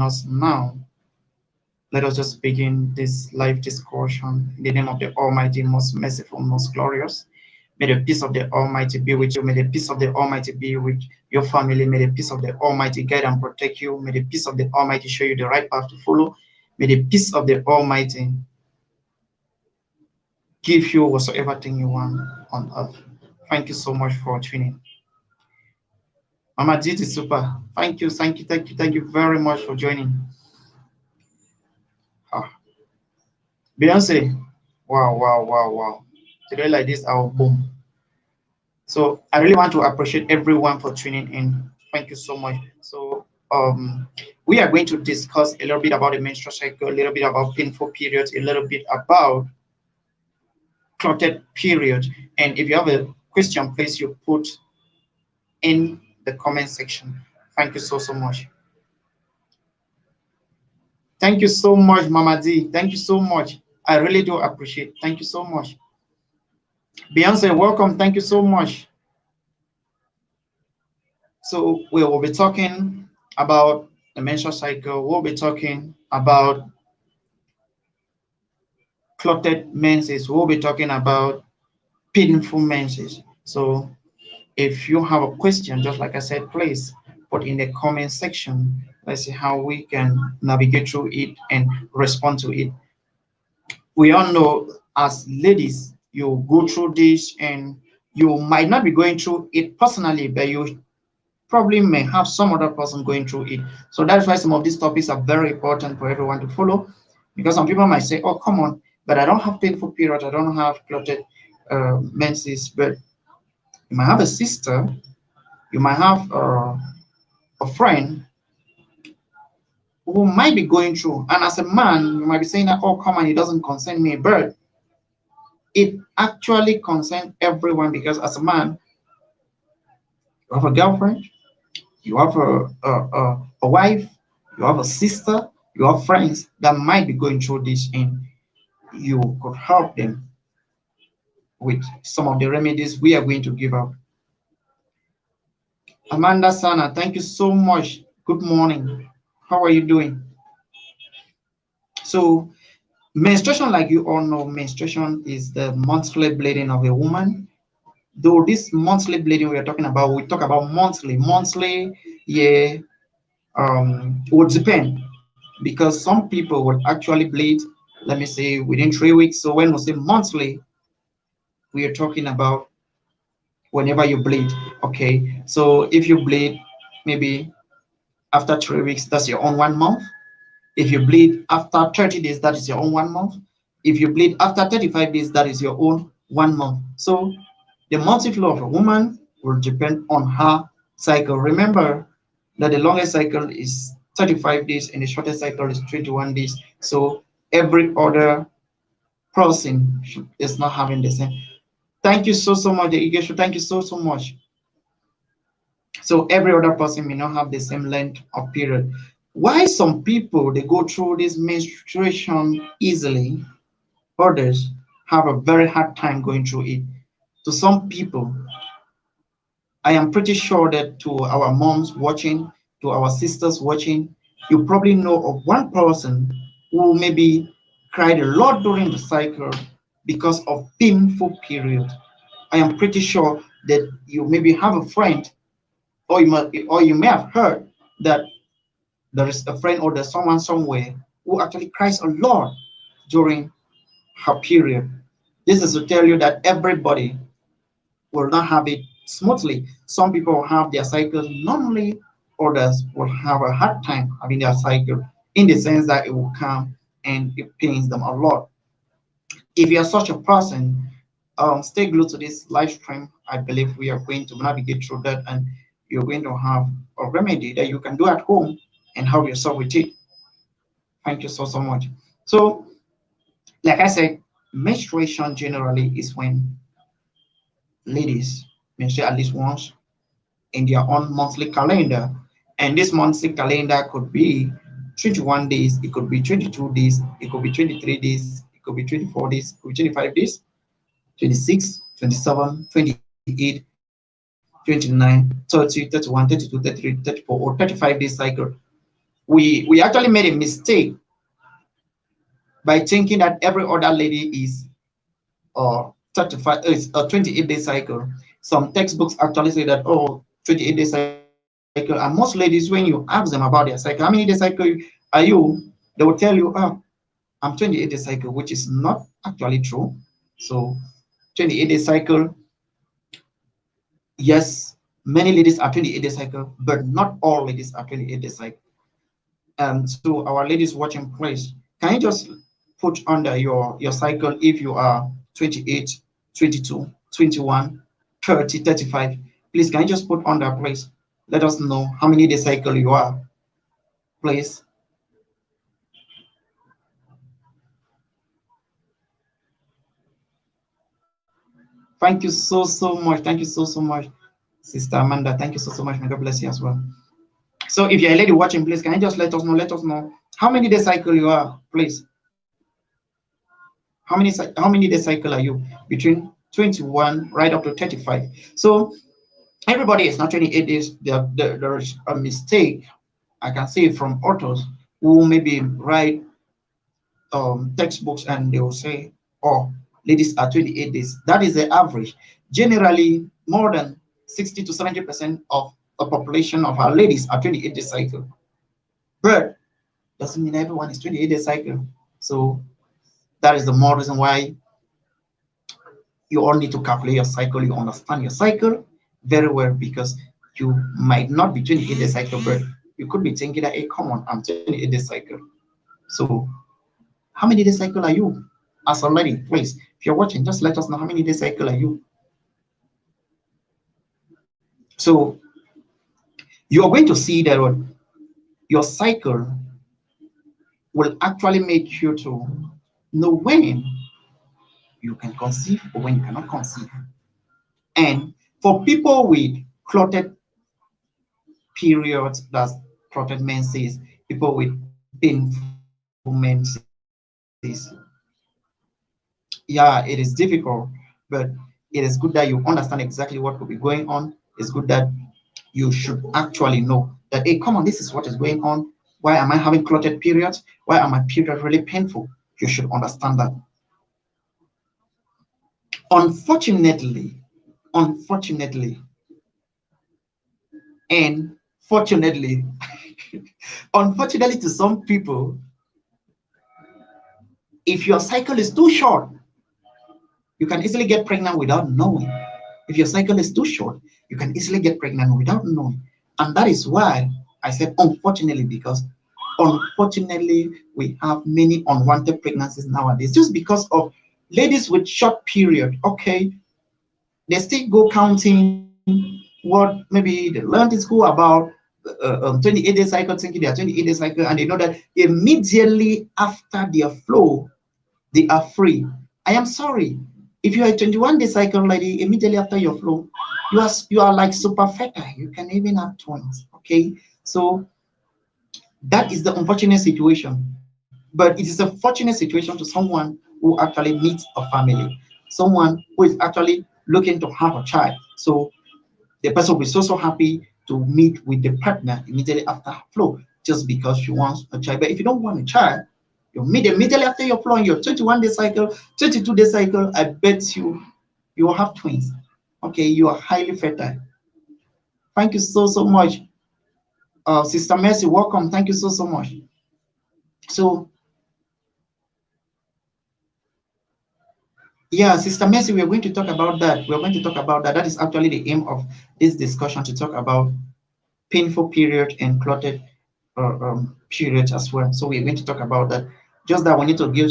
us now, let us just begin this live discussion in the name of the Almighty, most merciful, most glorious. May the peace of the Almighty be with you. May the peace of the Almighty be with your family. May the peace of the Almighty guide and protect you. May the peace of the Almighty show you the right path to follow. May the peace of the Almighty give you whatsoever thing you want on earth. Thank you so much for tuning. Mama G is super. Thank you, thank you, thank you, thank you very much for joining. Ah. Beyonce, wow, wow, wow, wow. Today like this, I'll boom. So I really want to appreciate everyone for tuning in. Thank you so much. So we are going to discuss a little bit about the menstrual cycle, a little bit about painful periods, a little bit about clotted period. And if you have a question, please you put in the comment section. Thank you so much. Thank you so much, Mama D. Thank you so much. I really do appreciate. Thank you so much. Beyonce, welcome. Thank you so much. So we will be talking about the menstrual cycle. We'll be talking about clotted menses. We'll be talking about painful menses. So if you have a question, just like I said, please put in the comment section. Let's see how we can navigate through it and respond to it. We all know as ladies, you go through this and you might not be going through it personally, but you probably may have some other person going through it. So that's why some of these topics are very important for everyone to follow, because some people might say, oh, come on, but I don't have painful periods, I don't have clotted menses. But you might have a sister, you might have a friend who might be going through, and as a man, you might be saying that, oh, come on, it doesn't concern me. But it actually concerns everyone, because as a man, you have a girlfriend, you have a wife, you have a sister, you have friends that might be going through this, and you could help them with some of the remedies we are going to give out. Amanda Sana, thank you so much. Good morning. How are you doing? So, menstruation, like you all know, menstruation is the monthly bleeding of a woman. Though this monthly bleeding we talk about monthly, yeah, would depend, because some people would actually bleed, let me say, within 3 weeks. So when we say monthly, we are talking about whenever you bleed. Okay, so if you bleed maybe after 3 weeks, that's your own 1 month. If you bleed after 30 days, that is your own 1 month. If you bleed after 35 days, that is your own 1 month. So the monthly flow of a woman will depend on her cycle. Remember that the longest cycle is 35 days and the shortest cycle is 21 days. So every other person is not having the same. Thank you so much, the Igeshu. Thank you so much. So every other person may not have the same length of period. Why some people they go through this menstruation easily, others have a very hard time going through it. To some people, I am pretty sure that to our moms watching, to our sisters watching, you probably know of one person who maybe cried a lot during the cycle because of painful period. I am pretty sure that you maybe have a friend, or you may have heard that there is a friend or there's someone somewhere who actually cries a lot during her period. This is to tell you that everybody will not have it smoothly. Some people will have their cycles normally, others will have a hard time having their cycle, in the sense that it will come and it pains them a lot. If you are such a person, stay glued to this live stream. I believe we are going to navigate through that, and you're going to have a remedy that you can do at home and help yourself with it. Thank you so much. So, like I said, menstruation generally is when ladies menstruate at least once in their own monthly calendar. And this monthly calendar could be 21 days, it could be 22 days, it could be 23 days, it could be 24 days, it could be 25 days, 26, 27, 28, 29, 30, 31, 32, 33, 34, or 35 days cycle. we actually made a mistake by thinking that every other lady is 35 is a 28-day cycle. Some textbooks actually say that, oh, 28-day cycle, and most ladies, when you ask them about their cycle, how many day cycle are you, they will tell you, oh, I'm 28-day cycle, which is not actually true. So 28-day cycle, yes, many ladies are 28-day cycle, but not all ladies are 28-day cycle. And so our ladies watching, please, can you just put under your cycle if you are 28, 22, 21, 30, 35? Please, can you just put under, please? Let us know how many day cycle you are, please. Thank you so much. Thank you so much, Sister Amanda. Thank you so much. May God bless you as well. So if you're a lady watching, please, can you just let us know? Let us know how many day cycle you are, please. How many day cycle are you between 21 right up to 35? So everybody is not 28 days. There is a mistake I can see from authors who maybe write textbooks and they will say, oh, ladies are 28 days. That is the average. Generally, more than 60 to 70% of the population of our ladies are 28 day cycle. But doesn't mean everyone is 28 day cycle. So that is the more reason why you all need to calculate your cycle. You understand your cycle very well, because you might not be 28 day cycle, but you could be thinking that, hey, come on, I'm 28 day cycle. So how many day cycle are you as a lady? Please, if you're watching, just let us know how many day cycle are you. So you are going to see that your cycle will actually make you to know when you can conceive or when you cannot conceive. And for people with clotted periods, that's clotted menses, people with painful menses, yeah, it is difficult, but it is good that you understand exactly what could be going on. It's good that you should actually know that, hey, come on, this is what is going on. Why am I having clotted periods? Why are my periods really painful? You should understand that. Unfortunately, and fortunately, unfortunately to some people, if your cycle is too short, you can easily get pregnant without knowing. If your cycle is too short, you can easily get pregnant without knowing. And that is why I said unfortunately, because unfortunately, we have many unwanted pregnancies nowadays just because of ladies with short period. Okay, they still go counting what maybe they learned in school about 28-day cycle, thinking they are 28-day cycle, and they know that immediately after their flow, they are free. I am sorry. If you are a 21-day cycle lady, immediately after your flow, you are like super fertile. You can even have twins. Okay, so that is the unfortunate situation. But it is a fortunate situation to someone who actually meets a family, someone who is actually looking to have a child. So the person will be so happy to meet with the partner immediately after her flow, just because she wants a child. But if you don't want a child, you meet immediately after your flow in your 21-day cycle, 22-day cycle, I bet you will have twins. Okay, you are highly fertile. Thank you so much. Sister Mercy, welcome. Thank you so much. So yeah, Sister Mercy, we are going to talk about that. We are going to talk about that. That is actually the aim of this discussion, to talk about painful period and clotted periods as well. So we're going to talk about that. Just that we need to give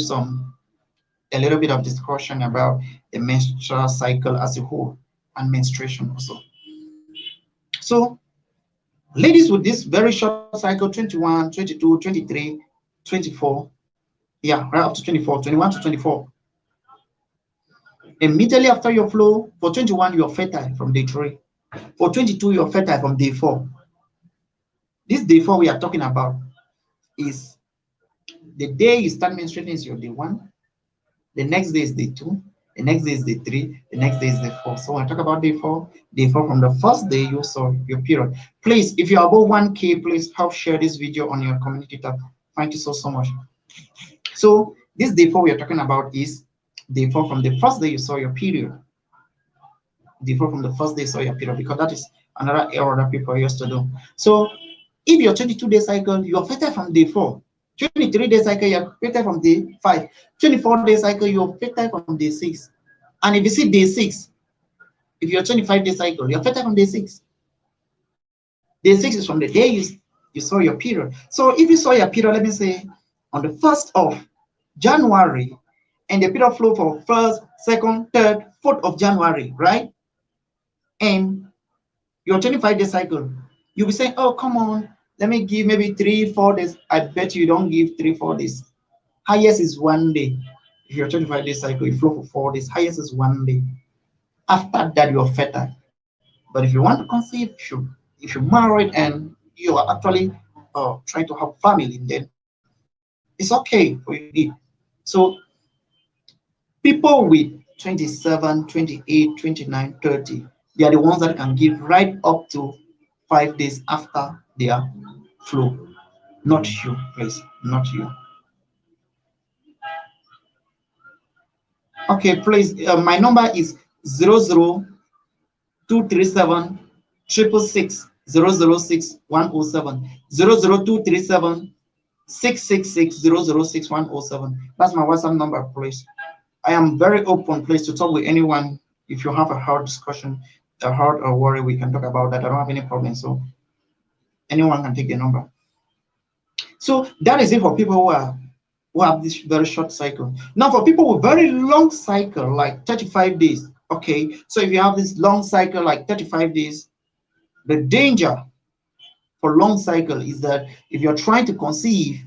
a little bit of discussion about the menstrual cycle as a whole and menstruation also. So ladies with this very short cycle, 21, 22, 23, 24, yeah, right up to 24, 21 to 24. Immediately after your flow, for 21, you're fertile from day 3. For 22, you're fertile from day 4. This day 4 we are talking about is the day you start menstruating is your day 1. The next day is day 2. The next day is day 3. The next day is day 4. So when I talk about day 4 from the first day you saw your period. Please, if you're above 1K, please help share this video on your community tab. Thank you so much. So this day 4 we are talking about is day 4 from the first day you saw your period. Day 4 from the first day you saw your period, because that is another error that people used to do. So if your 22-day cycle, you are fertile from day 4. 23-day cycle, you're fertile from day 5. 24-day cycle, you're fertile from day 6. And if you see day 6, if you're 25-day cycle, you're fertile from day 6. Day 6 is from the day you saw your period. So if you saw your period, let me say, on the 1st of January, and the period flow for 1st, 2nd, 3rd, 4th of January, right? And your 25-day cycle, you'll be saying, oh, come on, let me give maybe 3-4 days. I bet you don't give 3-4 days. Highest is 1 day. If your 25-day cycle, you flow for 4 days, highest is 1 day. After that, you're fertile. But if you want to conceive, if you're married and you are actually trying to have family, then it's okay for you to give. So people with 27, 28, 29, 30, they are the ones that can give right up to 5 days after their flow. Not you, please, not you. Okay, please, my number is 00237 666 006 107 00237 666 006 107. That's my WhatsApp number, please. I am very open, please, to talk with anyone. If you have a hard discussion, a hard or worry, we can talk about that. I don't have any problem. So anyone can take the number. So that is it for people who have this very short cycle. Now for people with very long cycle, like 35 days, okay, so if you have this long cycle like 35 days, the danger for long cycle is that if you're trying to conceive,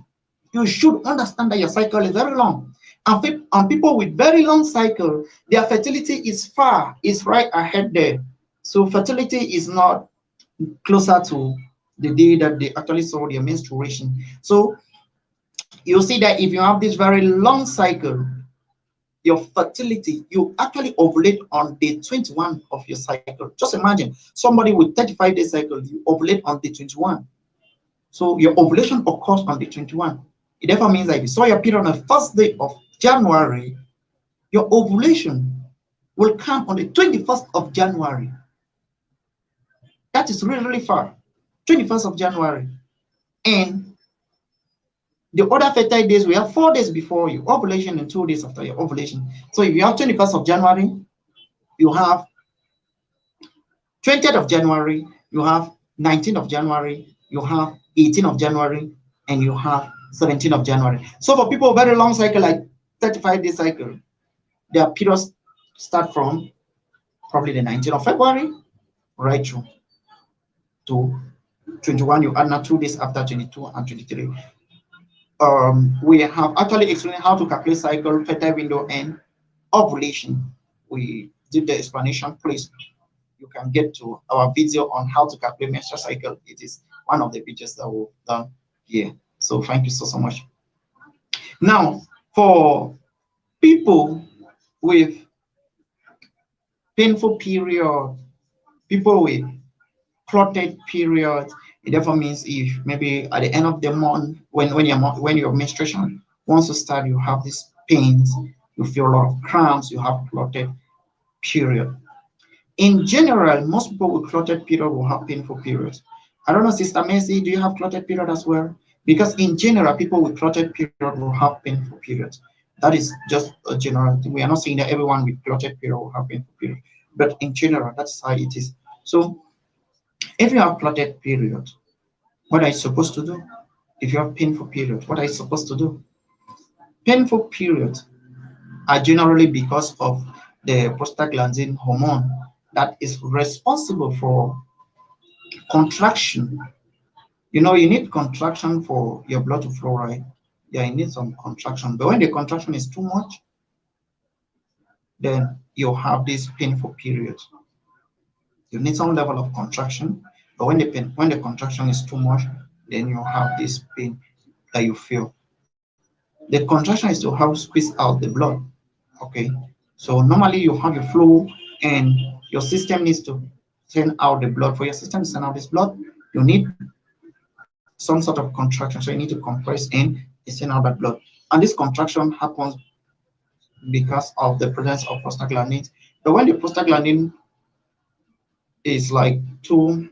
you should understand that your cycle is very long. And people with very long cycle, their fertility is right ahead there. So fertility is not closer to the day that they actually saw their menstruation. So you'll see that if you have this very long cycle, your fertility, you actually ovulate on day 21 of your cycle. Just imagine somebody with 35-day cycle, you ovulate on day 21. So your ovulation occurs on day 21. It therefore means that if you saw your period on the first day of January, your ovulation will come on the 21st of January. That is really, really far. 21st of January. And the other fertile days, we have 4 days before your ovulation and 2 days after your ovulation. So if you have 21st of January, you have 20th of January, you have 19th of January, you have 18th of January, and you have 17th of January. So for people very long cycle, like 35-day cycle, their periods start from probably the 19th of February right through to 21. You add now 2 days after 22 and 23. We have actually explained how to calculate cycle, fertile window, and ovulation. We did the explanation. Please, you can get to our video on how to calculate menstrual cycle. It is one of the videos that we've done here. So thank you so much. Now, for people with painful period, people with clotted period, it therefore means if maybe at the end of the month, when your menstruation wants to start, you have these pains, you feel a lot of cramps, you have clotted period. In general, most people with clotted period will have painful periods. I don't know, Sister Mercy, do you have clotted period as well? Because in general, people with clotted period will have painful periods. That is just a general thing. We are not saying that everyone with clotted period will have painful period, but in general, that's how it is. So if you have clotted period, what are you supposed to do? If you have painful period, what are you supposed to do? Painful periods are generally because of the prostaglandin hormone that is responsible for contraction. You know, you need contraction for your blood to flow, right? Yeah, you need some contraction. But when the contraction is too much, then you have this painful period. You need some level of contraction, but when the contraction is too much, then you have this pain that you feel. The contraction is to help squeeze out the blood. Okay, So normally you have your flow and your system needs to send out the blood. For your system to send out this blood, you need some sort of contraction. So you need to compress in and send out that blood. And this contraction happens because of the presence of prostaglandins. But when the prostaglandin is like too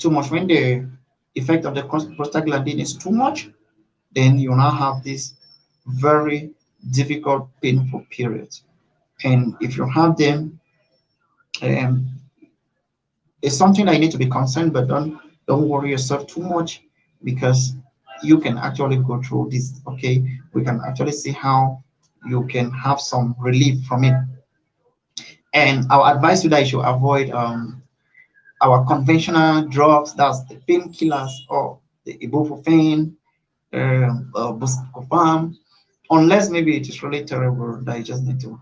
much, when the effect of the prostaglandin is too much, then you now have this very difficult, painful periods. And if you have them, um, it's something that you need to be concerned, but don't worry yourself too much because you can actually go through this. Okay, we can actually see how you can have some relief from it. And our advice you that you should avoid our conventional drugs, that's the painkillers or the ibuprofen, buscopan, unless maybe it is really terrible that you just need to,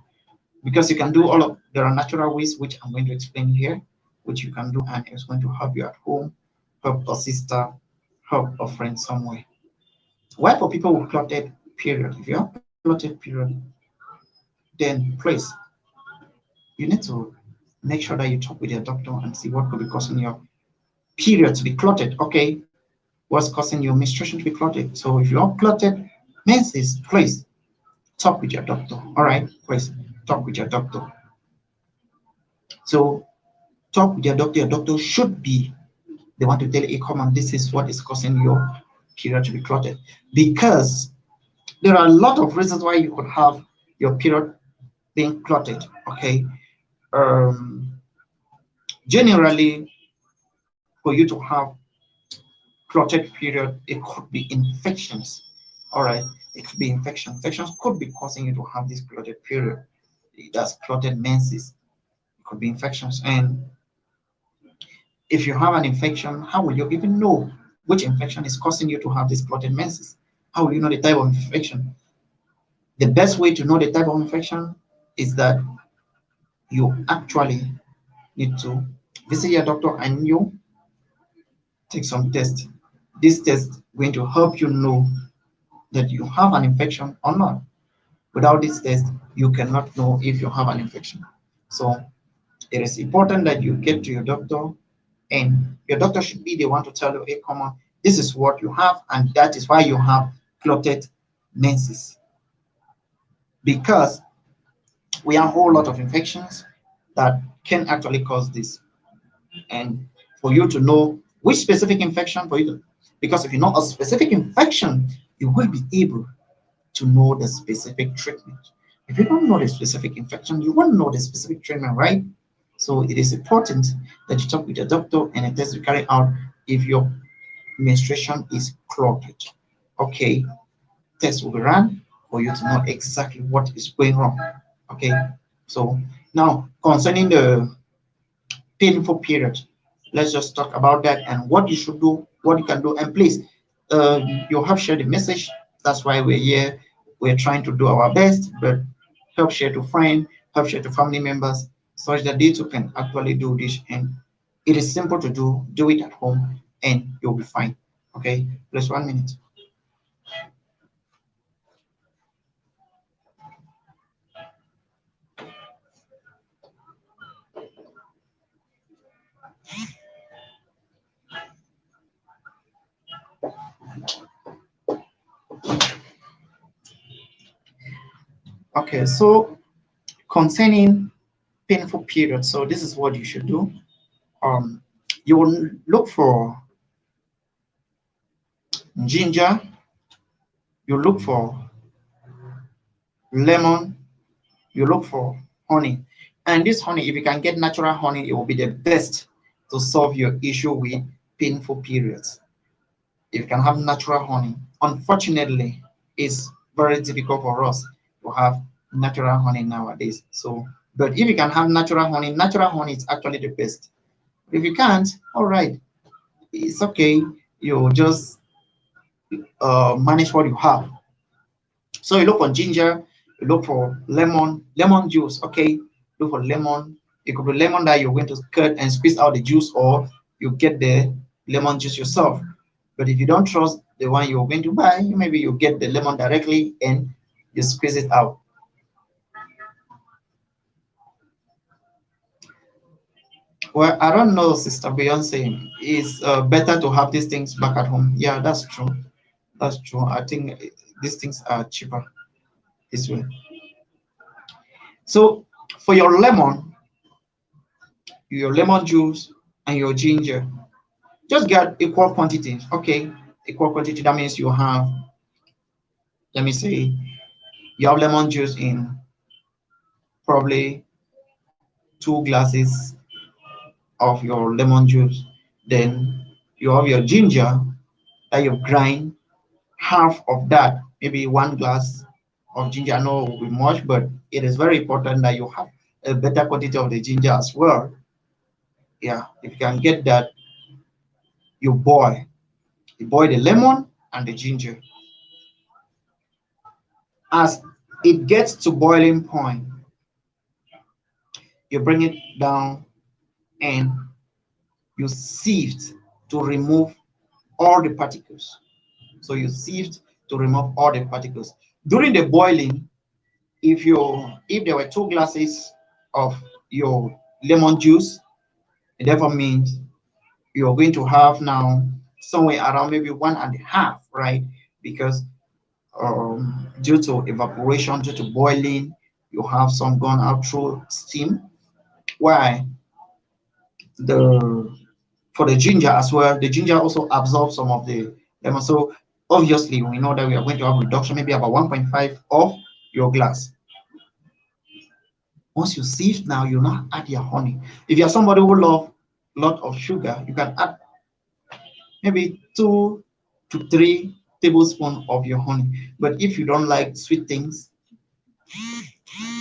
because you can do all of, there are natural ways which I'm going to explain here, which you can do, and it's going to help you at home, help a sister, help a friend somewhere. Why for people with clotted period? If you have clotted period, then please, you need to make sure that you talk with your doctor and see what could be causing your period to be clotted. Okay, what's causing your menstruation to be clotted? So if you have clotted menses, please talk with your doctor. All right, please talk with your doctor. So talk with your doctor. Your doctor should be the one to tell you, come on, this is what is causing your period to be clotted. Because there are a lot of reasons why you could have your period being clotted. Okay. Um, Generally, for you to have clotted period, it could be infections. All right. It could be infection. Infections could be causing you to have this clotted period. That's clotted menses. It could be infections. And if you have an infection, how will you even know which infection is causing you to have this clotted menses? How will you know the type of infection? The best way to know the type of infection is that you actually need to visit your doctor and you take some tests. This test is going to help you know that you have an infection or not. Without this test, you cannot know if you have an infection. So it is important that you get to your doctor, and your doctor should be the one to tell you, hey, come on, this is what you have, and that is why you have clotted menses. Because we have a whole lot of infections that can actually cause this. And for you to know which specific infection for you to, because if you know a specific infection, you will be able to know the specific treatment. If you don't know the specific infection, you won't know the specific treatment, right? So it is important that you talk with your doctor and a test to carry out if your menstruation is clogged. Okay, test will be run for you to know exactly what is going wrong. Okay, so now concerning the painful period, let's just talk about that and what you should do, what you can do. And please, you have shared the message. That's why we're here. We're trying to do our best, but help share to friends, help share to family members, such that they too can actually do this. And it is simple to do it at home, and you'll be fine. Okay, just 1 minute. Okay, so concerning painful periods, so this is what you should do. Um, you will look for ginger, you look for lemon, you look for honey. And this honey, if you can get natural honey, it will be the best to solve your issue with painful periods. If you can have natural honey, unfortunately, it's very difficult for us to have natural honey nowadays. So, but if you can have natural honey is actually the best. If you can't, all right, it's okay. You just manage what you have. So you look for ginger, you look for lemon juice. Okay, look for lemon. It could be lemon that you're going to cut and squeeze out the juice, or you get the lemon juice yourself. But if you don't trust the one you're going to buy, maybe you get the lemon directly and you squeeze it out. Well, I don't know, Sister Beyonce. It's better to have these things back at home. Yeah, that's true. That's true. I think these things are cheaper this way. So for your lemon juice and your ginger, just get equal quantities. Okay, equal quantity. That means you have, let me say, you have lemon juice in probably 2 glasses of your lemon juice. Then you have your ginger that you grind half of that, maybe 1 glass of ginger. I know it will be much, but it is very important that you have a better quantity of the ginger as well. Yeah, if you can get that, you boil. You boil the lemon and the ginger. As it gets to boiling point, you bring it down and you sift to remove all the particles. So you sift to remove all the particles. During the boiling, if there were 2 glasses of your lemon juice, it therefore means you're going to have now somewhere around maybe 1.5, right? Because due to evaporation, due to boiling, you have some gone out through steam. Why? The For the ginger as well, the ginger also absorbs some of the lemon. So obviously, we know that we are going to have reduction, maybe about 1.5 of your glass. Once you sieve now, you now add your honey. If you're somebody who love lot of sugar, you can add maybe 2 to 3 tablespoons of your honey. But if you don't like sweet things,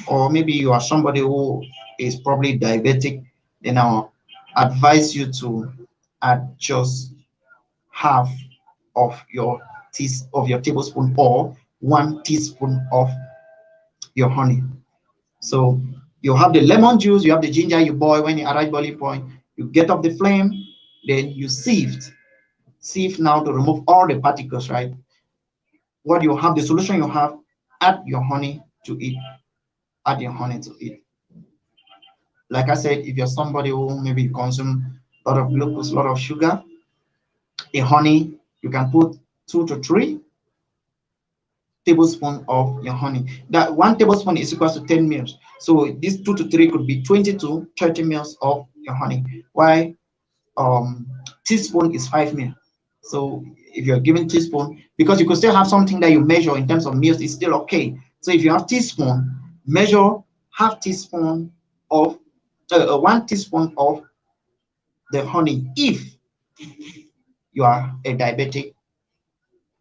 or maybe you are somebody who is probably diabetic, then I'll advise you to add just half of your tablespoon, or 1 teaspoon of your honey. So you have the lemon juice, you have the ginger, you boil. When you arrive boiling point, you get off the flame, then you sieve now to remove all the particles, right? What you have, the solution you have, add your honey to it. Add your honey to it. Like I said, if you're somebody who maybe consume a lot of glucose, a lot of sugar, a honey, you can put 2 to 3 tablespoons of your honey. That 1 tablespoon is equal to 10 mils. So this 2 to 3 could be 20 to 30 mils of your honey. Why? Teaspoon is 5 mil. So if you're given teaspoon, because you could still have something that you measure in terms of mils, it's still okay. So if you have teaspoon, measure half teaspoon of 1 teaspoon of the honey. If you are a diabetic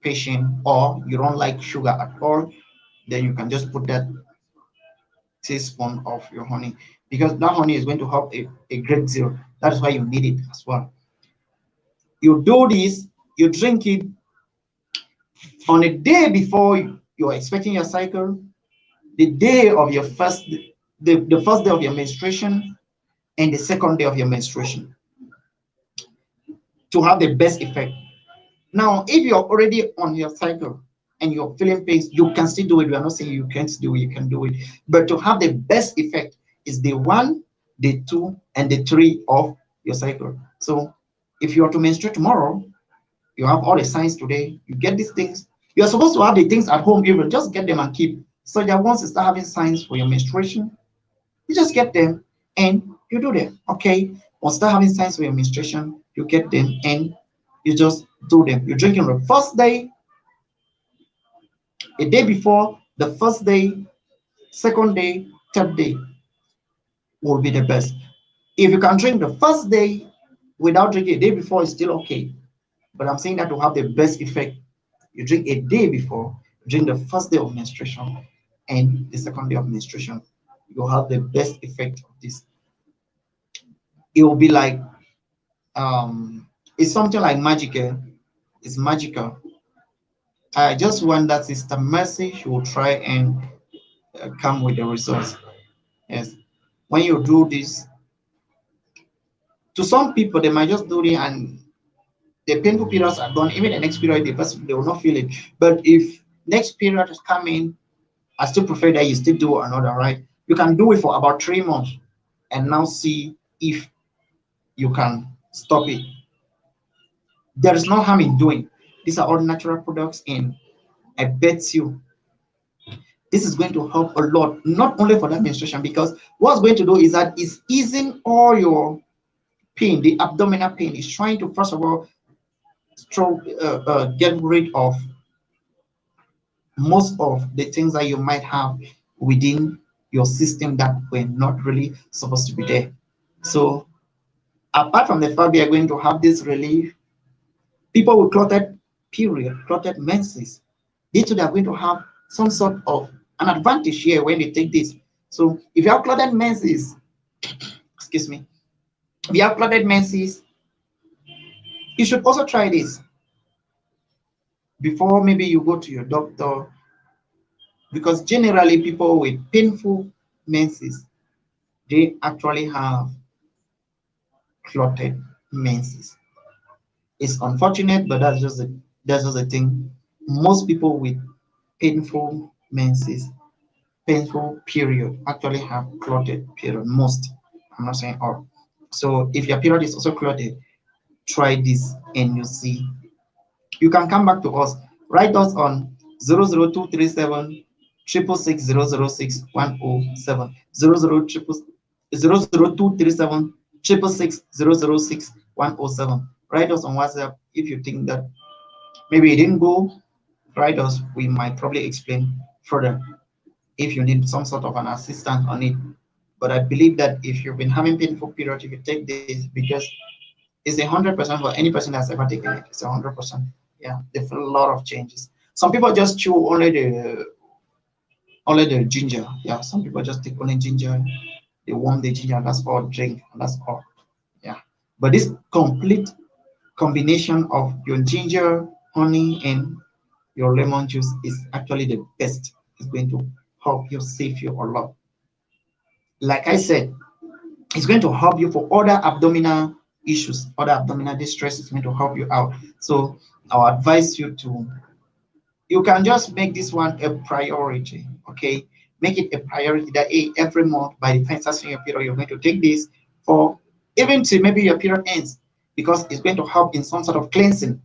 patient or you don't like sugar at all, then you can just put that teaspoon of your honey, because that honey is going to have a great deal. That is why you need it as well. You do this, you drink it on a day before you are expecting your cycle, the day of your the first day of your menstruation, and the second day of your menstruation, to have the best effect. Now, if you're already on your cycle and you're feeling pains, you can still do it. We are not saying you can't do it, you can do it. But to have the best effect is the 1, the 2, and the 3 of your cycle. So if you are to menstruate tomorrow, you have all the signs today, you get these things. You're supposed to have the things at home, even just get them and keep. So that once you start having signs for your menstruation, you just get them and you do them. Okay. Once you start having signs for your menstruation, you get them and you just do them. You drink on the first day, a day before, the first day, second day, third day will be the best. If you can drink the first day without drinking a day before, it's still okay. But I'm saying that to have the best effect, you drink a day before, drink the first day of menstruation and the second day of menstruation. You'll have the best effect of this. It will be like it's something like magical. It's magical. I just want that Sister Mercy, she will try and come with the results. Yes. When you do this, to some people, they might just do it and the painful periods are gone. Even the next period, they will not feel it. But if next period is coming, I still prefer that you still do another, right? You can do it for about 3 months and now see if you can stop it. There is no harm in doing. These are all natural products, and I bet you this is going to help a lot, not only for that menstruation, because what's going to do is that it's easing all your pain, the abdominal pain. Is trying to, first of all, get rid of most of the things that you might have within your system that were not really supposed to be there. So apart from the fact we are going to have this relief, people with clotted period, clotted menses, they too are going to have some sort of an advantage here when they take this. So if you have clotted menses, excuse me, if you have clotted menses, you should also try this before maybe you go to your doctor, because generally people with painful menses, they actually have clotted menses. It's unfortunate, but that's just a thing. Most people with painful menses, painful period, actually have clotted period. Most, I'm not saying all. So if your period is also clotted, try this and you see. You can come back to us. Write us on 00237 666 Write us on WhatsApp if you think that maybe it didn't go. Write us. We might probably explain further if you need some sort of an assistance on it. But I believe that if you've been having painful periods, if you take this, because it's 100% for any person that's ever taken it. It's 100%. Yeah, there's a lot of changes. Some people just chew only the ginger. Yeah, some people just take only ginger. They warm the ginger. That's all. Drink. And that's all. Yeah, but this complete combination of your ginger, honey, and your lemon juice is actually the best. It's going to help you, save you a lot. Like I said, it's going to help you for other abdominal issues, other abdominal distress. It's going to help you out. So I'll advise you to, you can just make this one a priority. Okay, make it a priority that, hey, every month by the time starting your period, you're going to take this, for even till maybe your period ends, because it's going to help in some sort of cleansing.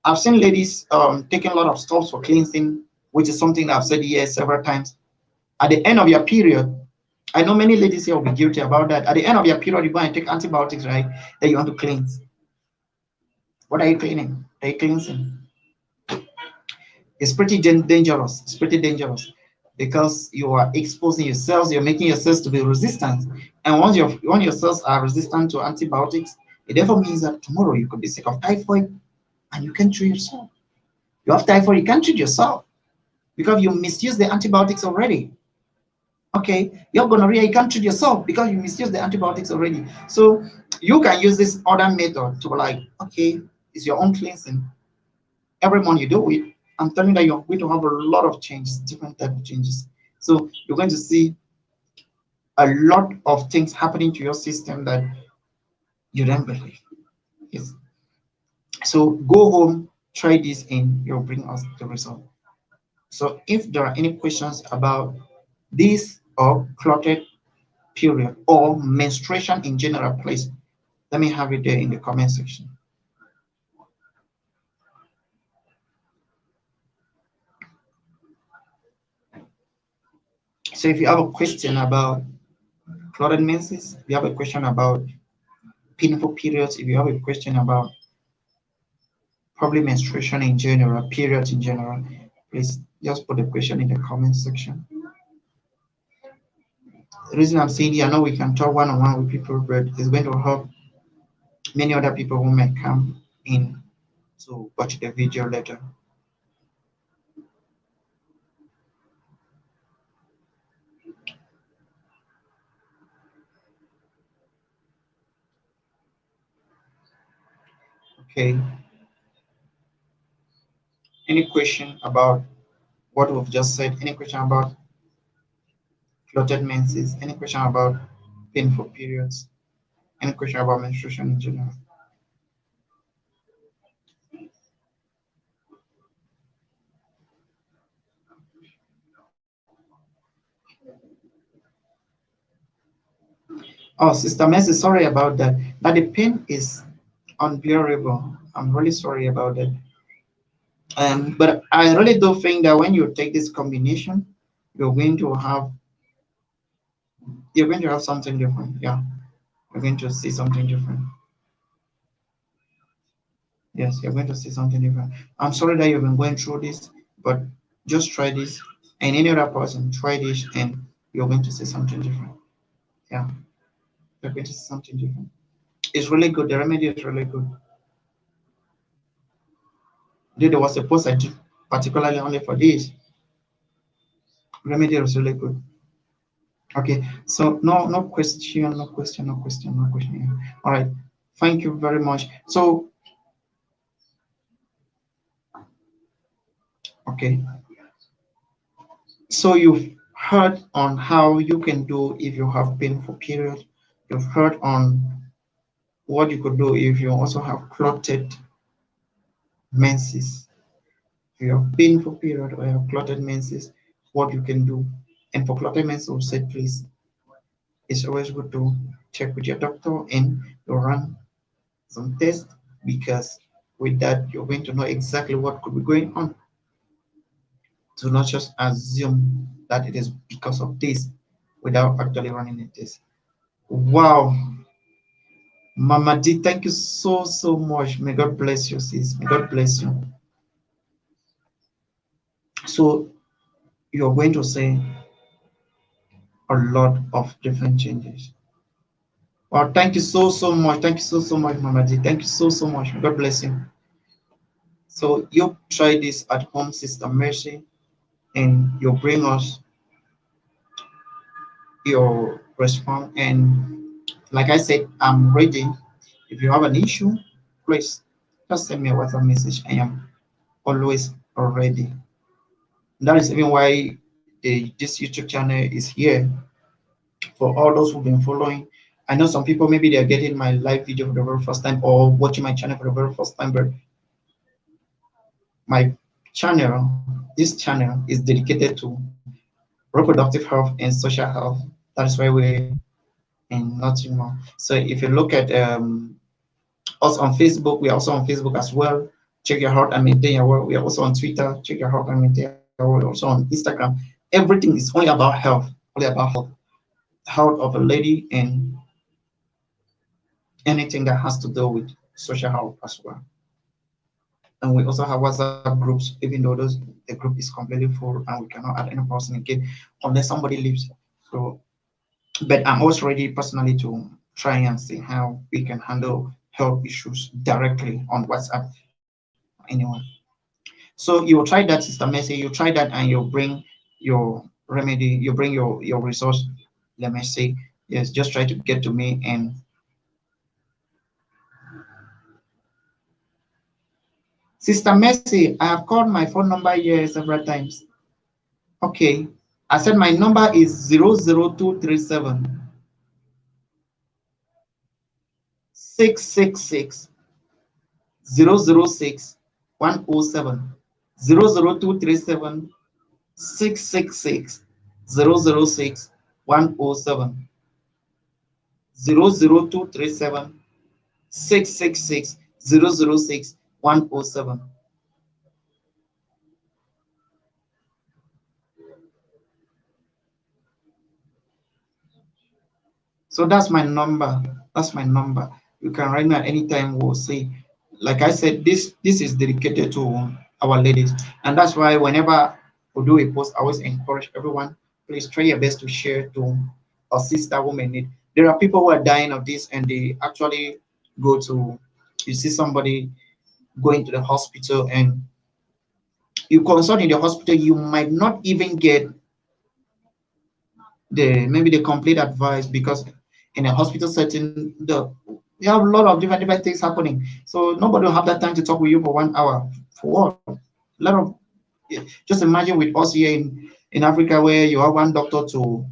I've seen ladies taking a lot of stuff for cleansing, which is something that I've said here several times. At the end of your period, I know many ladies here will be guilty about that. At the end of your period, you go and take antibiotics, right? That you want to cleanse. What are you cleaning? Are you cleansing? It's pretty dangerous. It's pretty dangerous, because you are exposing your cells. You're making your cells to be resistant, and once your cells are resistant to antibiotics, it therefore means that tomorrow you could be sick of typhoid, and you can't treat yourself. You have typhoid, you can't treat yourself because you misused the antibiotics already. Okay, you have gonorrhea, you can't treat yourself because you misused the antibiotics already. So you can use this other method to, like, okay, it's your own cleansing. Every month you do it, I'm telling you that you're going to have a lot of changes, different type of changes. So you're going to see a lot of things happening to your system that you don't believe. Yes. So go home, try this, and you'll bring us the result. So if there are any questions about this or clotted period or menstruation in general, please let me have it there in the comment section. So if you have a question about clotted menses, if you have a question about painful periods, if you have a question about probably menstruation in general, periods in general, please just put the question in the comment section. The reason I'm saying here, I know we can talk one-on-one with people, but it's going to help many other people who may come in to watch the video later. Okay. Any question about what we've just said? Any question about clotted menses? Any question about painful periods? Any question about menstruation in general? Oh, Sister Mercy, sorry about that. But the pain is unbearable. I'm really sorry about that. But I really do think that when you take this combination, you're going to have you're going to have something different. Yeah, you're going to see something different. Yes, you're going to see something different. I'm sorry that you've been going through this, but just try this, and any other person try this, and you're going to see something different. Yeah, you're going to see something different. It's really good. The remedy is really good. There was a post I did particularly only for this. Remedy is really good. Okay, so no question, no question, no question, no question. All right, thank you very much. So, okay, so you've heard on how you can do if you have painful period. You've heard on what you could do if you also have clotted menses. If you have painful period or you have clotted menses, what you can do. And for clotted menses, I said please, it's always good to check with your doctor and you run some tests, because with that you're going to know exactly what could be going on. To not just assume that it is because of this without actually running a test. Wow, Mama D, thank you so much. May God bless you, sis. May God bless you. So you're going to say a lot of different changes. Well, thank you so much. Thank you so much, Mama D. Thank you so much. May God bless you. So you try this at home, Sister Mercy, and you bring us your response. And like I said, I'm ready. If you have an issue, please just send me a WhatsApp message. I am always ready. That is even why this YouTube channel is here for all those who've been following. I know some people maybe they're getting my live video for the very first time or watching my channel for the very first time, but my channel, this channel is dedicated to reproductive health and social health. That is why we're in nothing more. So if you look at us on Facebook, we are also on Facebook as well. Check your heart and maintain your world. We are also on Twitter. Check your heart and maintain your world. Also on Instagram. Everything is only about health, only about health of a lady and anything that has to do with social health as well. And we also have WhatsApp groups, even though the group is completely full and we cannot add any person again unless somebody leaves. So, but I'm always ready personally to try and see how we can handle health issues directly on WhatsApp. Anyone. So you try that, Sister Mercy, you try that and you bring your remedy, you bring your resource, let me say, yes, just try to get to me. And Sister Mercy, I have called my phone number here several times. Okay. I said my number is 00237 666 006 107. 00237 666 006 107. 00237 666 006 107. So that's my number. That's my number. You can write me at any time. We'll see. Like I said, this is dedicated to our ladies, and that's why whenever we do a post, I always encourage everyone. Please try your best to share to a sister who may need. There are people who are dying of this, and they actually go to. You see somebody going to the hospital, and you consult in the hospital. You might not even get the maybe the complete advice, because in a hospital setting you have a lot of different things happening, so nobody will have that time to talk with you for 1 hour. For what? A lot of, just imagine with us here in Africa, where you have one doctor to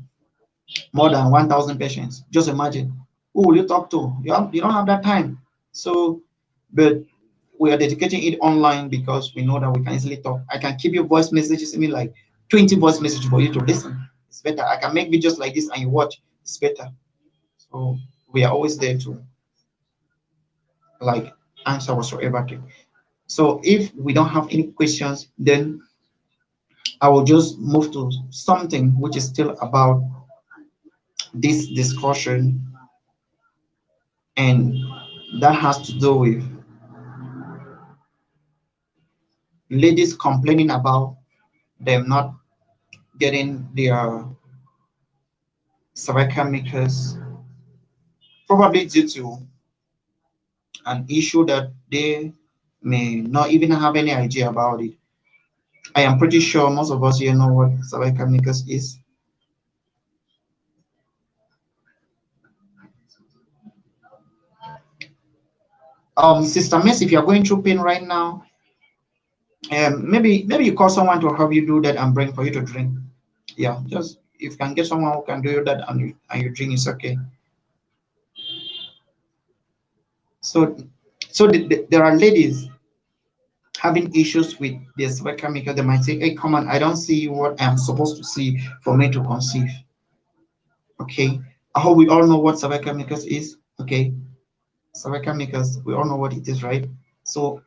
more than 1,000 patients. Just imagine, who will you talk to? You don't have that time. So, but we are dedicating it online because we know that we can easily talk. I can keep your voice messages, I mean, like 20 voice messages for you to listen. It's better. I can make videos like this and you watch. It's better. So we are always there to like answer whatsoever thing. So if we don't have any questions, then I will just move to something which is still about this discussion, and that has to do with ladies complaining about them not getting their cervical mucus, probably due to an issue that they may not even have any idea about it. I am pretty sure most of us here know what cervical mucus is. Sister Miss, if you're going through pain right now, maybe you call someone to help you do that and bring for you to drink. Yeah, just if you can get someone who can do that and you drink, it's okay. So there are ladies having issues with their cervical mucus. They might say, "Hey, come on, I don't see what I'm supposed to see for me to conceive." Okay, I hope we all know what cervical mucus is. Okay, cervical mucus, we all know what it is, right? So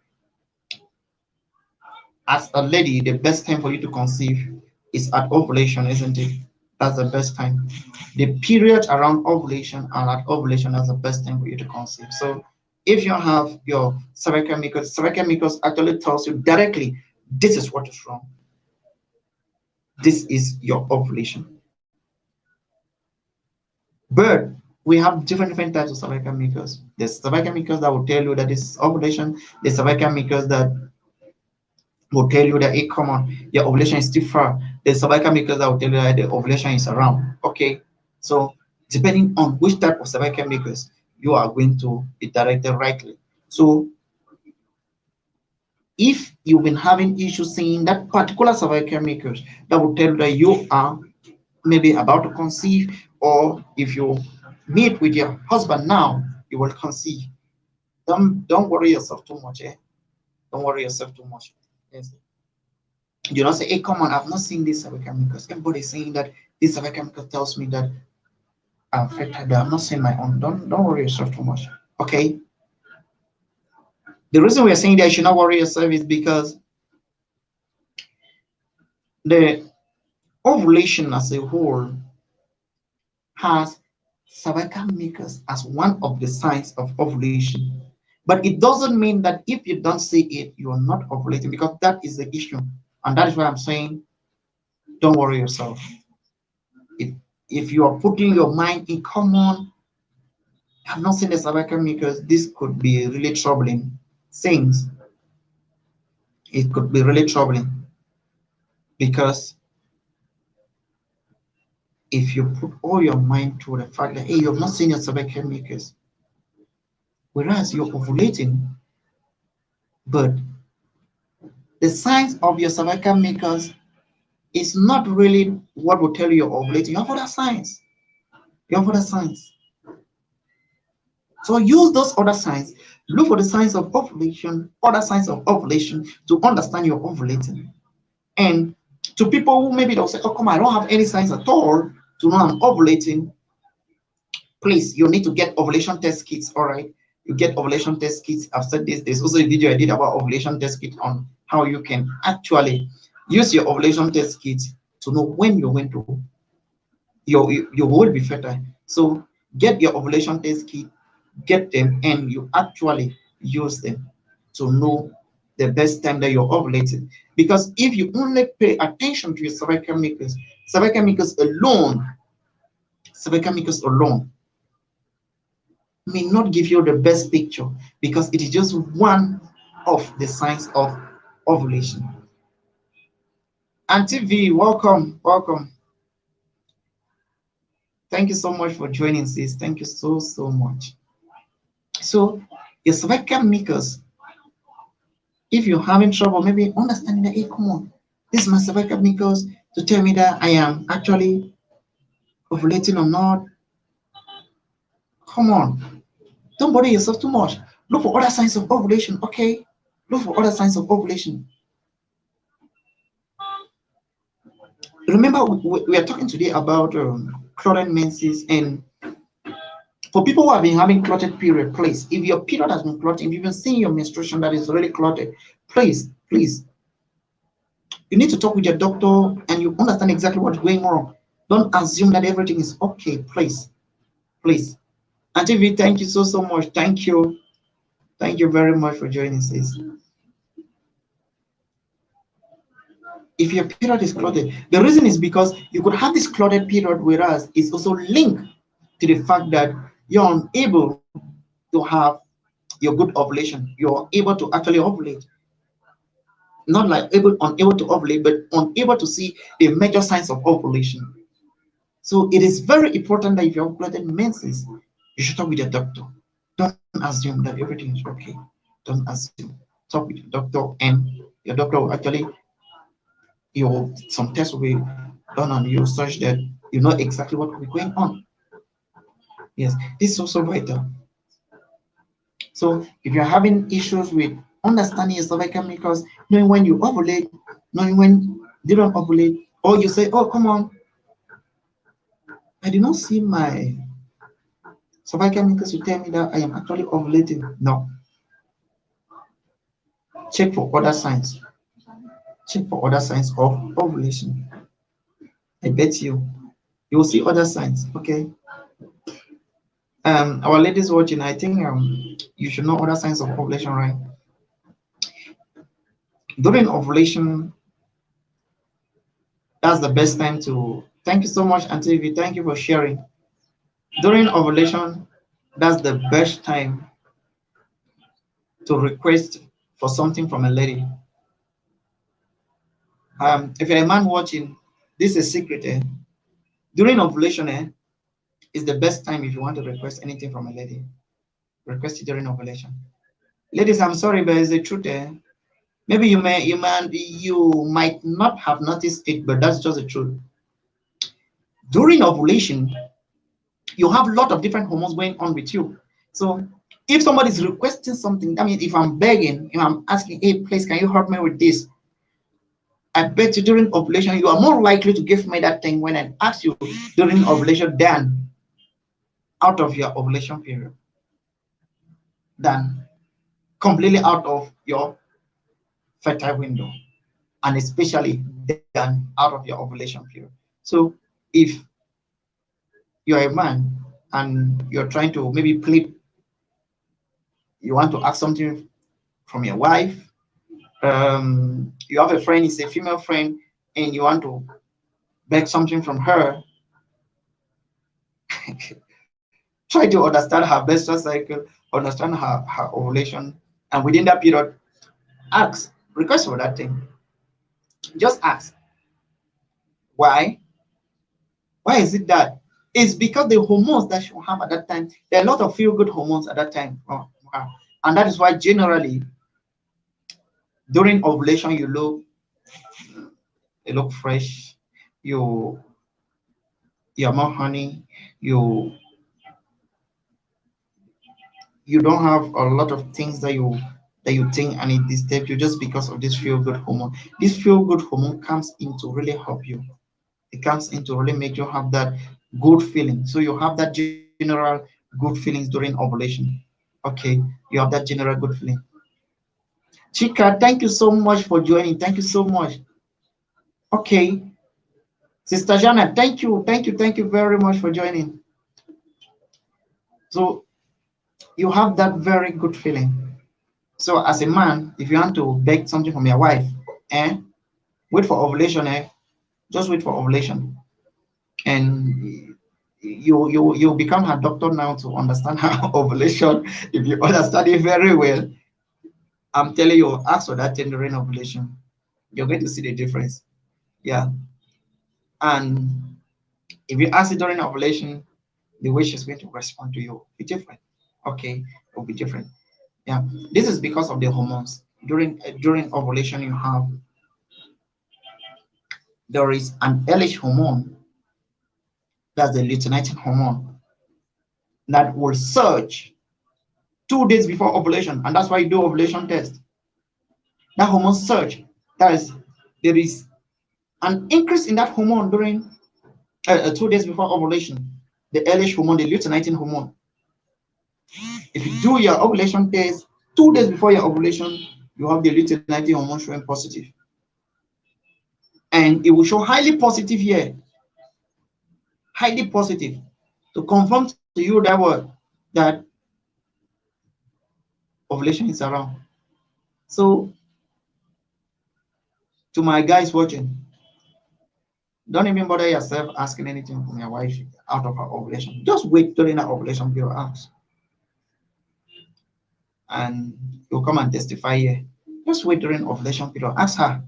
as a lady, the best time for you to conceive is at ovulation, isn't it? That's the best time. The period around ovulation and at ovulation is the best time for you to conceive. So if you have your cervical mucus actually tells you directly, this is what is wrong. This is your ovulation. But we have different types of cervical mucus. There's cervical mucus that will tell you that this is ovulation. There's cervical mucus that will tell you that, hey, come on, your ovulation is too far. The cervical mucus that will tell you that the ovulation is around. Okay, so depending on which type of cervical mucus, you are going to be directed rightly. So if you've been having issues seeing that particular cervical mucus, that will tell you that you are maybe about to conceive, or if you meet with your husband now, you will conceive. Don't worry yourself too much, eh? Don't worry yourself too much. Yes. You don't say, hey, come on, I've not seen this cervical mucus. Everybody's saying that this cervical mucus tells me that I'm affected, but I'm not seeing my own. Don't worry yourself too much. Okay. The reason we are saying that you should not worry yourself is because the ovulation as a whole has cervical mucus as one of the signs of ovulation. But it doesn't mean that if you don't see it, you are not ovulating, because that is the issue. And that is why I'm saying, don't worry yourself. If if you are putting your mind in, come on, I've not seen the cervical mucus, this could be really troubling things. It could be really troubling because if you put all your mind to the fact that, hey, you've not seen your cervical mucus, whereas you're ovulating, but the signs of your cervical mucus is not really what will tell you you're ovulating. You have other signs. You have other signs. So use those other signs. Look for the signs of ovulation, other signs of ovulation to understand you're ovulating. And to people who maybe they'll say, oh, come on, I don't have any signs at all to know I'm ovulating, please, you need to get ovulation test kits, all right? You get ovulation test kits. I've said this. There's also a video I did about ovulation test kit on how you can actually use your ovulation test kit to know when you're going to, you will be fertile. So get your ovulation test kit, get them, and you actually use them to know the best time that you're ovulating. Because if you only pay attention to your cervical mucus alone may not give you the best picture, because it is just one of the signs of ovulation. Auntie V, welcome, welcome. Thank you so much for joining, sis. Thank you so much. So your cervical mucus, if you're having trouble, maybe understanding that, hey, come on, this is my cervical mucus to tell me that I am actually ovulating or not. Come on, don't bother yourself too much. Look for other signs of ovulation, okay? Look for other signs of ovulation. Remember, we are talking today about clotted menses, and For people who have been having clotted period, please, if your period has been clotted, if you've been seeing your menstruation that is really clotted, please, you need to talk with your doctor and you understand exactly what's going on. Don't assume that everything is okay, please. Auntie V, thank you so much. Thank you. Thank you very much for joining, sis. If your period is clotted, the reason is because you could have this clotted period, whereas it's also linked to the fact that you're unable to have your good ovulation. You're able to actually ovulate. Not like unable to ovulate, but unable to see the major signs of ovulation. So it is very important that if you're clotted menses, you should talk with your doctor. Don't assume that everything is okay. Don't assume. Talk with your doctor, and your doctor will actually some tests will be done on you such that you know exactly what will be going on. Yes, this is also vital. So if you're having issues with understanding your cervical mucus, knowing when you ovulate, knowing when they don't ovulate, or you say, oh, come on, I did not see my cervical mucus to tell me that I am actually ovulating. No. Check for other signs. Check for other signs of ovulation. I bet you will see other signs. Okay. Our ladies watching, I think you should know other signs of ovulation, right? During ovulation, that's the best time to. Thank you so much, Auntie V. Thank you for sharing. During ovulation, that's the best time to request for something from a lady. If you're a man watching, this is a secret. During ovulation, is the best time if you want to request anything from a lady. Request it during ovulation. Ladies, I'm sorry, but it's the truth. Maybe you might not have noticed it, but that's just the truth. During ovulation, you have a lot of different hormones going on with you. So if somebody is requesting something, I mean, if I'm begging, if I'm asking, hey, please, can you help me with this? I bet you during ovulation, you are more likely to give me that thing when I ask you during ovulation than out of your ovulation period, than completely out of your fertile window, and especially than out of your ovulation period. So if you're a man and you're trying to maybe plead, you want to ask something from your wife, you have a friend, it's a female friend, and you want to beg something from her, try to understand her menstrual cycle, understand her ovulation, and within that period, ask, request for that thing. Just ask. Why? Why is it that? It's because the hormones that you have at that time, there are a lot of feel-good hormones at that time. Oh, wow. And that is why generally during ovulation you look fresh, you're more honey, you don't have a lot of things that you think and it disturbs you just because of this feel-good hormone. This feel-good hormone comes in to really help you. It comes in to really make you have that good feeling. So you have that general good feelings during ovulation. Okay, you have that general good feeling. Chika, thank you so much for joining. Thank you so much. Okay, Sister Jana, thank you very much for joining. So you have that very good feeling. So as a man, if you want to beg something from your wife, wait for ovulation, just wait for ovulation, and you become her doctor now to understand her ovulation. If you understand it very well, I'm telling you, ask for that thing during ovulation. You're going to see the difference. Yeah, and if you ask it during ovulation, the way she's going to respond to you will be different. Okay, it will be different. Yeah, this is because of the hormones. During ovulation, there is an LH hormone, that's the luteinizing hormone, that will surge 2 days before ovulation, and that's why you do ovulation test. That hormone surge, there is an increase in that hormone during 2 days before ovulation. The LH hormone, the luteinizing hormone. If you do your ovulation test 2 days before your ovulation, you have the lutein hormone showing positive, and it will show highly positive here, highly positive, to confirm to you that word, that ovulation is around. So to my guys watching, don't even bother yourself asking anything from your wife out of her ovulation. Just wait during her ovulation period, ask, and you'll come and testify here. Just wait during ovulation period, ask her.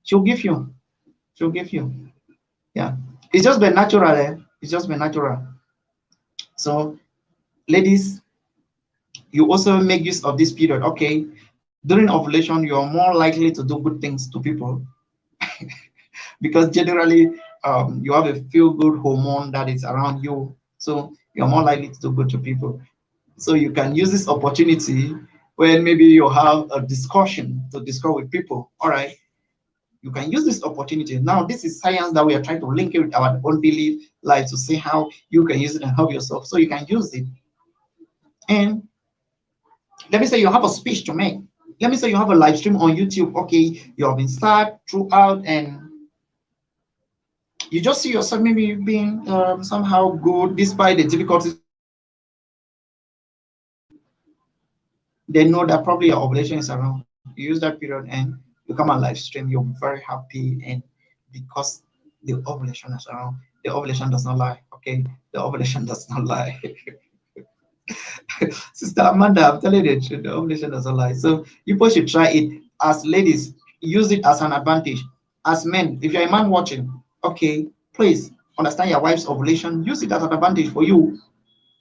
She'll give you. She'll give you. Yeah, it's just been natural. It's just been natural. So, ladies, you also make use of this period. Okay, during ovulation, you are more likely to do good things to people because generally, you have a feel-good hormone that is around you, so you're more likely to do good to people. So you can use this opportunity when maybe you have a discussion to discuss with people. All right, you can use this opportunity. Now, this is science that we are trying to link it with our own daily life to see how you can use it and help yourself. So you can use it. And let me say you have a speech to make. Let me say you have a live stream on YouTube. Okay, you have been sad throughout, and you just see yourself maybe being somehow good despite the difficulties of your relationship. They know that probably your ovulation is around. You use that period and you come on live stream. You're very happy, and because the ovulation is around, the ovulation does not lie. Okay, the ovulation does not lie. Sister Amanda, I'm telling you the truth, the ovulation doesn't lie. So people should try it. As ladies, use it as an advantage. As men, if you're a man watching, okay, please understand your wife's ovulation. Use it as an advantage for you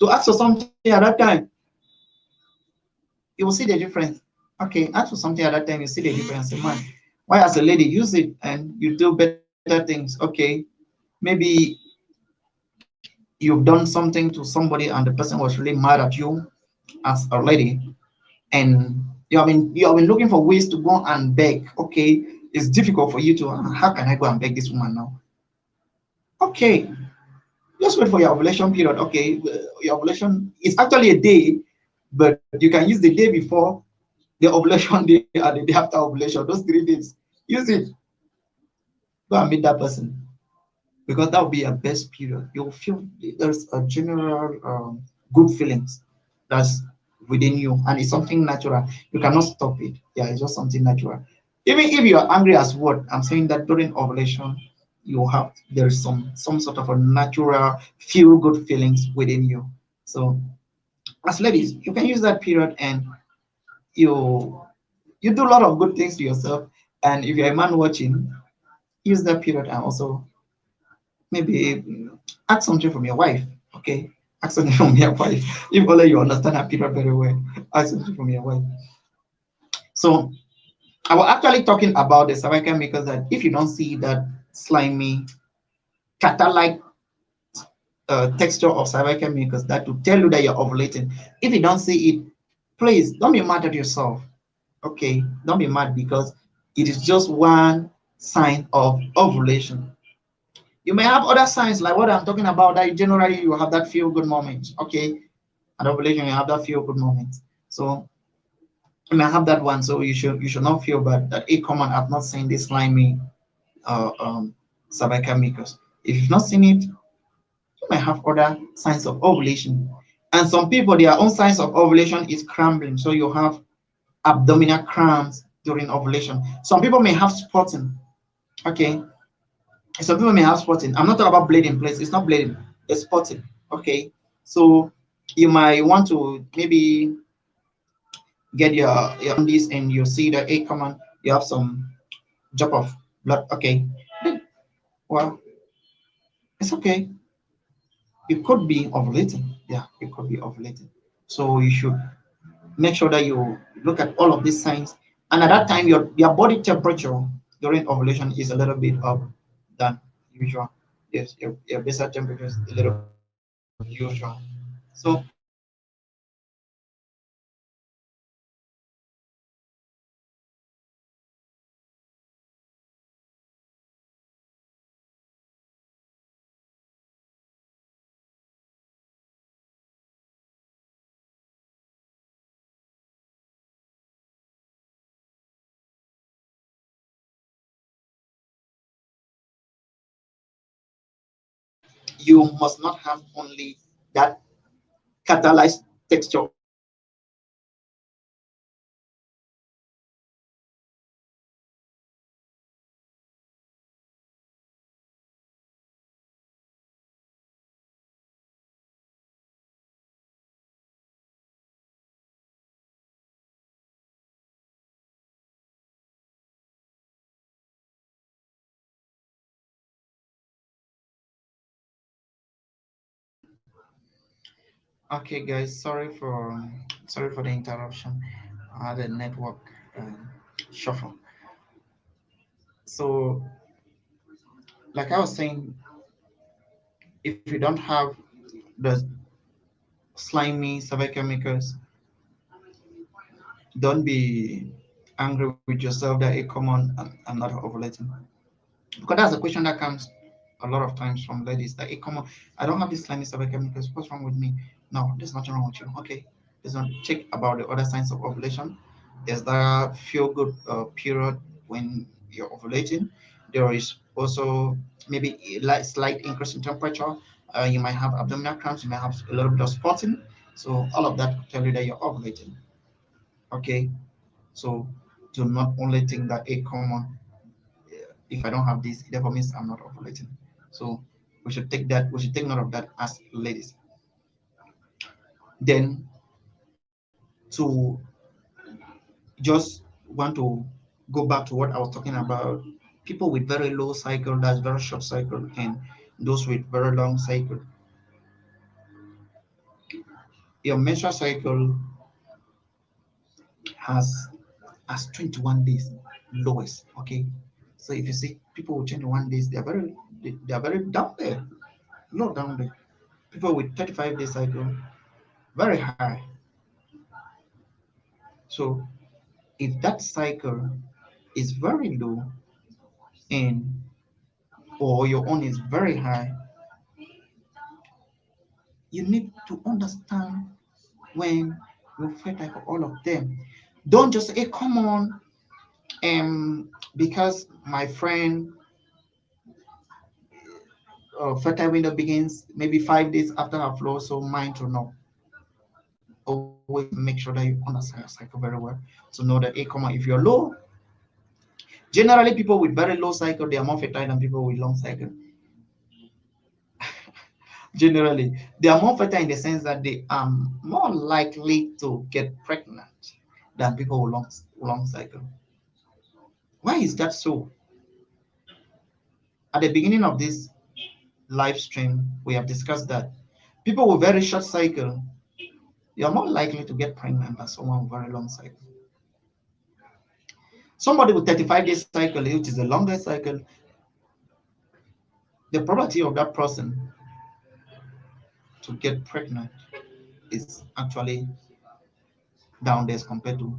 to ask for something at that time. You will see the difference. Okay, ask for something at that time, you see the difference. Man, why as a lady use it and you do better things? Okay, maybe you've done something to somebody and the person was really mad at you as a lady, and you have been looking for ways to go and beg. Okay, it's difficult for you to how can I go and beg this woman now? Okay, just wait for your ovulation period. Okay, your ovulation is actually a day, but you can use the day before the ovulation day and the day after ovulation, those 3 days. Use it. Go and meet that person, because that will be your best period. You'll feel there's a general good feelings that's within you, and it's something natural. You cannot stop it. Yeah, it's just something natural. Even if you're angry as what I'm saying, that during ovulation, you have there's some sort of a natural feel good feelings within you. So as ladies, you can use that period, and you you do a lot of good things to yourself. And if you're a man watching, use that period and also maybe ask something from your wife. Okay, ask something from your wife. If only you understand her period very well, ask something from your wife. So I was actually talking about the cervical mucus, that if you don't see that slimy catar-like texture of cervical mucus, that will tell you that you're ovulating. If you don't see it, please don't be mad at yourself. Okay, don't be mad, because it is just one sign of ovulation. You may have other signs like what I'm talking about, that generally you have that feel good moment. Okay, at ovulation you have that feel good moment. So you may have that one. So you should not feel bad that a common I've not seen this slimy uh, um, cervical mucus. If you've not seen it, you may have other signs of ovulation. And some people, their own signs of ovulation is cramping. So you have abdominal cramps during ovulation. Some people may have spotting. Okay, some people may have spotting. I'm not talking about bleeding, please. It's not bleeding, it's spotting. Okay, so you might want to maybe get your this, and you see that, hey, come on, you have some drop of blood. Okay, well, it's okay. It could be ovulating. Yeah, it could be ovulating. So you should make sure that you look at all of these signs. And at that time, your body temperature during ovulation is a little bit up than usual. Yes, your basal temperature is a little bit up than usual. So you must not have only that catalyzed texture of the menstrual cycle. You must have the Okay, guys, sorry for the interruption. I had a network shuffle. So, like I was saying, if you don't have the slimy cervical mucus, don't be angry with yourself that it come on and I'm not ovulating. Because that's a question that comes a lot of times from ladies that it come on, I don't have this slimy cervical mucus. What's wrong with me? No, there's nothing wrong with you. Okay, there's not check about the other signs of ovulation. There's that feel good period when you're ovulating. There is also maybe a slight increase in temperature. You might have abdominal cramps. You might have a little bit of spotting. So all of that could tell you that you're ovulating. Okay, so do not only think that a common if I don't have this, it therefore means I'm not ovulating. So we should take note of that as ladies. Then to just want to go back to what I was talking about, people with very low cycle, that's very short cycle, and those with very long cycle. Your menstrual cycle has 21 days lowest. Okay. So if you see people with 21 days, they are very down there, low down there. People with 35 day cycle, very high. So if that cycle is very low and or your own is very high, you need to understand when you're fertile for all of them. Don't just say, hey, come on, because my friend fertile window begins maybe 5 days after her flow, so mine to know. Always make sure that you understand your cycle very well to know that, hey, come on, if you're low, generally people with very low cycle, they are more fertile than people with long cycle. Generally, they are more fertile in the sense that they are more likely to get pregnant than people with long cycle. Why is that so? At the beginning of this live stream, we have discussed that people with very short cycle, you are more likely to get pregnant than someone with very long cycle. Somebody with 35-day cycle, which is a longer cycle, the probability of that person to get pregnant is actually down there compared to.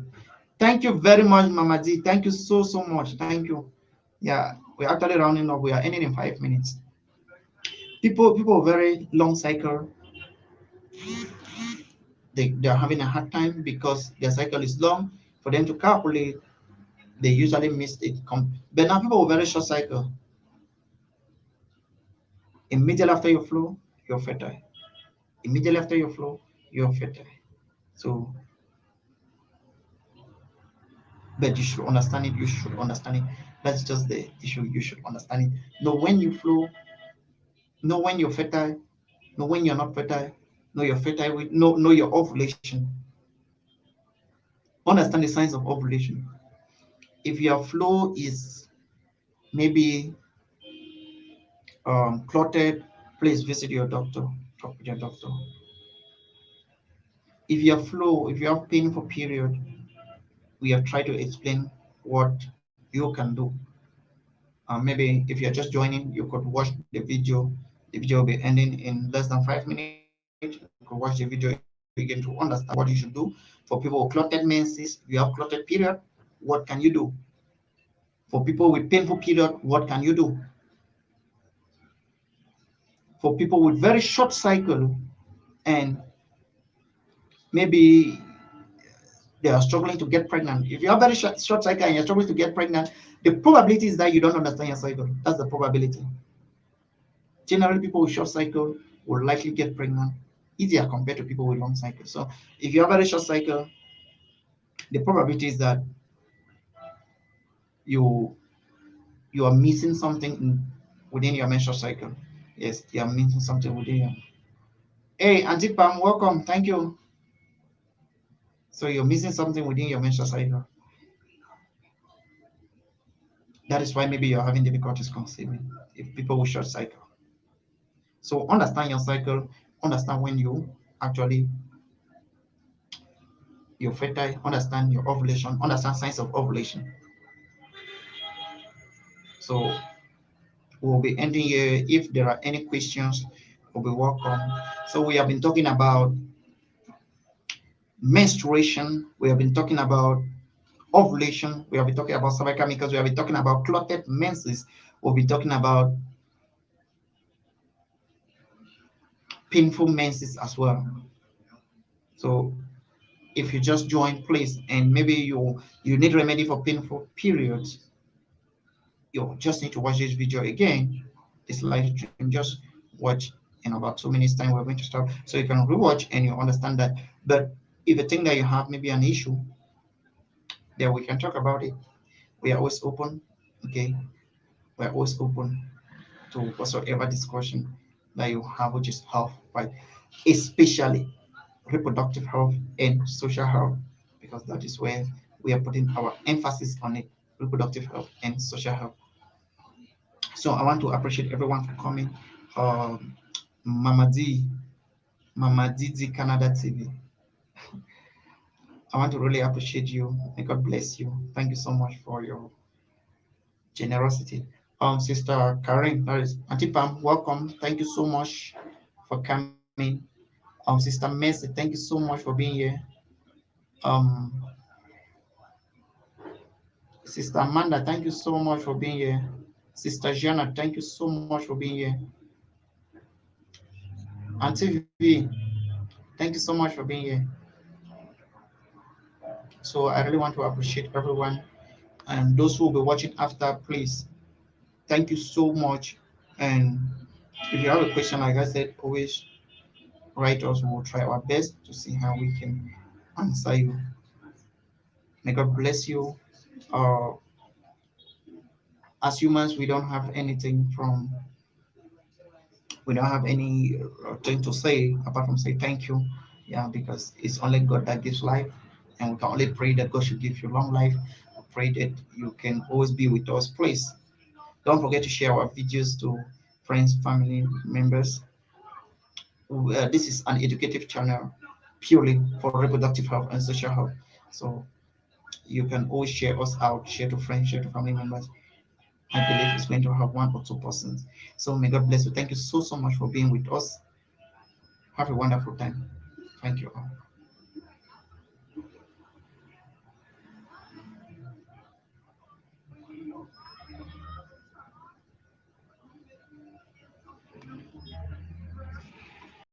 Thank you very much, Mama G. Thank you so much. Thank you. Yeah, we're actually rounding up. We are ending in 5 minutes. People very long cycle, they are having a hard time because their cycle is long. For them to calculate, they usually miss it. But now people with very short cycle, immediately after your flow, you're fertile. Immediately after your flow, you're fertile. So, but you should understand it. You should understand it. That's just the issue. You should understand it. Know when you flow, know when you're fertile, know when you're not fertile, know you're fertile with know your ovulation. Understand the signs of ovulation. If your flow is maybe clotted, please visit your doctor. Talk with your doctor. If you have painful period, we have tried to explain what you can do. Maybe if you're just joining, you could watch the video. The video will be ending in less than 5 minutes. You could watch the video and begin to understand what you should do. For people with clotted menses, you have clotted period, what can you do? For people with painful period, what can you do? For people with very short cycle and maybe they are struggling to get pregnant. If you have very short cycle and you're struggling to get pregnant, the probability is that you don't understand your cycle. That's the probability. Generally, people with short cycle will likely get pregnant easier compared to people with long cycle. So if you have a very short cycle, the probability is that you you are missing something within your menstrual cycle. Yes, you are missing something within your. Hey, Auntie Pam, welcome. Thank you. So you're missing something within your menstrual cycle. That is why maybe you're having difficulties conceiving. If people with short cycle. So understand your cycle. Understand when you actually you're fertile. Understand your ovulation. Understand signs of ovulation. So we'll be ending here. If there are any questions, we'll be welcome. So we have been talking about menstruation. We have been talking about ovulation. We have been talking about cervical mucus. We have been talking about clotted menses. We'll be talking about painful menses as well. So if you just join, please, and maybe you need remedy for painful periods, you just need to watch this video again. This live stream, just watch in about 2 minutes time. We're going to stop, so you can rewatch and you understand that. But if you think that you have maybe an issue, then we can talk about it. We are always open. Okay, we're always open to whatsoever discussion that you have, which is health, right? Especially reproductive health and social health, because that is where we are putting our emphasis on it: reproductive health and social health. So I want to appreciate everyone for coming. Um, Mama D, Mama Didi Canada TV. I want to really appreciate you. May God bless you. Thank you so much for your generosity. Sister Karen, that is Auntie Pam, welcome. Thank you so much for coming. Sister Mercy, thank you so much for being here. Um, Sister Amanda, thank you so much for being here. Sister Jana, thank you so much for being here. Auntie V, thank you so much for being here. So I really want to appreciate everyone, and those who will be watching after, please, thank you so much. And if you have a question, like I said, always write us. We'll try our best to see how we can answer you. May God bless you. Uh, as humans, we don't have any thing to say apart from say thank you. Yeah, because it's only God that gives life, and we can only pray that God should give you long life. We pray that you can always be with us. Please don't forget to share our videos to friends, family members. This is an educative channel purely for reproductive health and social health. So you can always share us out, share to friends, share to family members. I believe it's going to have 1 or 2 persons. So may God bless you. Thank you so much for being with us. Have a wonderful time. Thank you all.